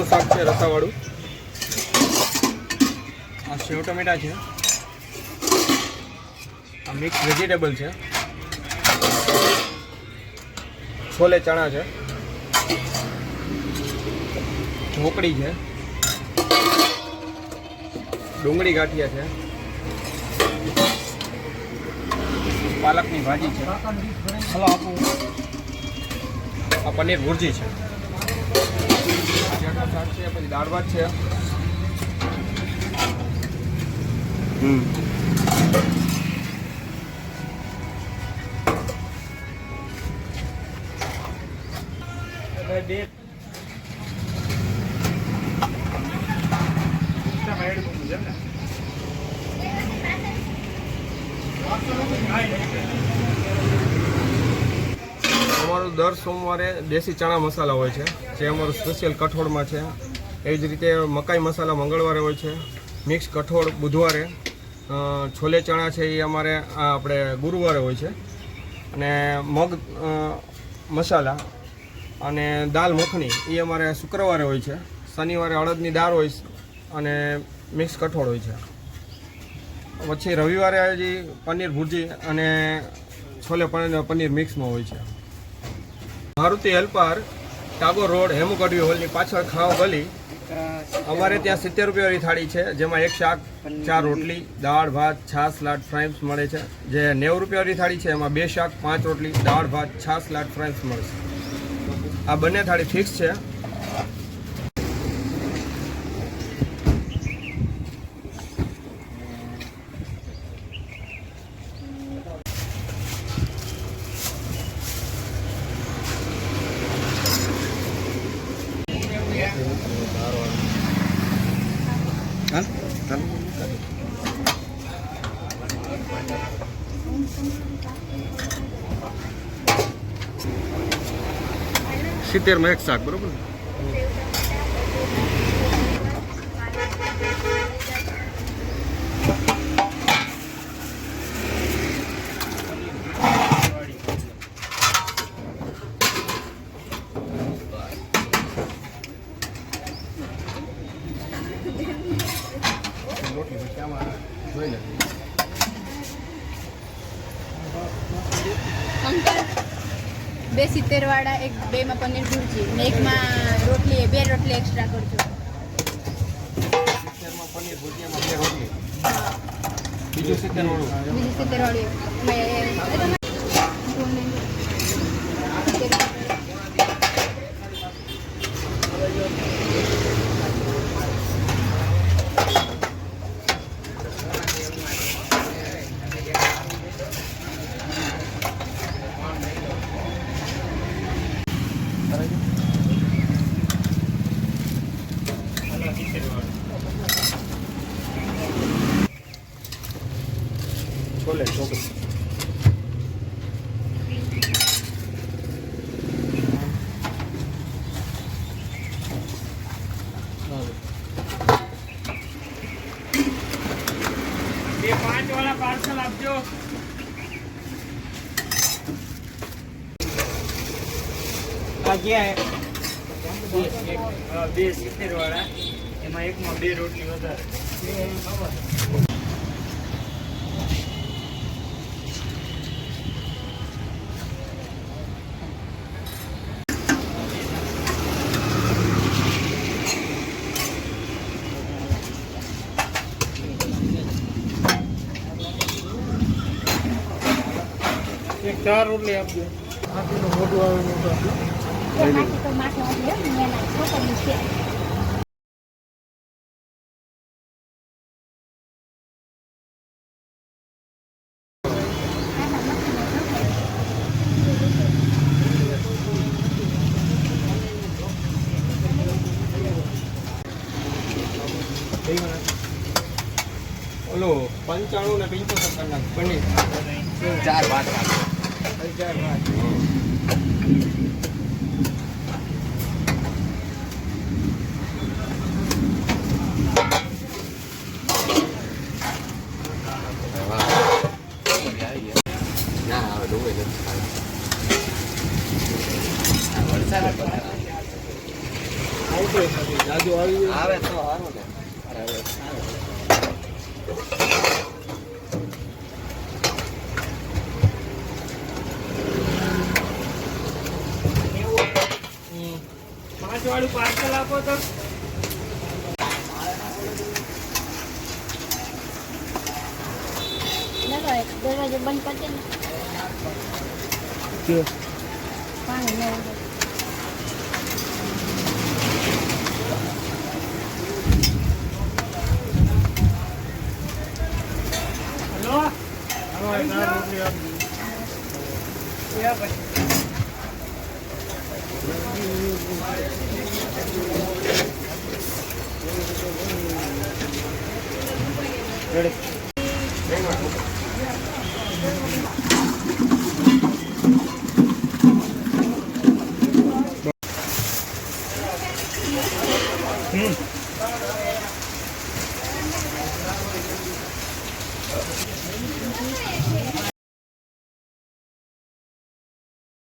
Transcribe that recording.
શાક છે રસાવાળું, આ સેવ ટમેટા છે, આ મિક્સ વેજીટેબલ છે, છોલે ચણા છે, ઢોકળી છે, ડુંગળી ગાંઠિયા છે, પાલકની ભાજી છે, આ પનીર ભુરજી છે, શાક છે, પછી દાળ ભાત છે, અમારું દર સોમવારે દેશી ચણા મસાલા હોય છે, જે અમારું સ્પેશિયલ કઠોળમાં છે. એ જ રીતે મકાઈ મસાલા મંગળવારે હોય છે, મિક્સ કઠોળ બુધવારે, છોલે ચણા છે એ અમારે આપણે ગુરુવારે હોય છે, અને મગ મસાલા અને દાલ મખણી એ અમારે શુક્રવારે હોય છે, શનિવારે અડદની દાળ હોય અને મિક્સ કઠોળ હોય છે. પછી રવિવારે હજી પનીર ભુરજી અને છોલે પનીર મિક્સમાં હોય છે. મારુતિ હેલ્પર, ટાગોર રોડ, હેમુ ગઢવી હોલની પાછળ ખાવ ગલી. અમારે ત્યાં 70 રૂપિયાની થાળી છે, જેમાં એક શાક, 4 રોટલી, દાળ ભાત, છાશ, સલાડ, ફ્રાઈમ્સ મળે છે. જે 90 રૂપિયાની થાળી છે, એમાં 2 શાક, 5 રોટલી, દાળ ભાત, છાશ, સલાડ, ફ્રાઈમ્સ મળશે. આ બંને થાળી ફિક્સ છે. સિત્તેર માં એક શાક, બરોબર. બે 70 વાળા, એક 2 માં પનીર ભુરજી ને 1 માં રોટલી, 2 રોટલી એક્સ્ટ્રા કરજો. 70 માં પનીર ભુરજીમાં 2 રોટલી, બીજું 70 વાળું, બીજું 70 વાળું. છોલે ઢોકળી, બે 5 વાળા પાર્સલ આપજો. આ ક્યાં બે 70 વાળા, એમાં એકમાં 2 રોટલી વધારે. એક 4 રોટલી આપજો. આટલું મોટું આવે મોટું આપજો. તો માથે વાળી મેં નાખો તો છે. ઓલો 95 ને 75 ના પનીર 4 ભાત, 4 ભાત. ના હવે ડુંગળી નથી. આવે તો સારું ને. વાળું પાર્સલ આપો તો. દરવાજો બંધ કરજે ને. પાણી નહીં. હલો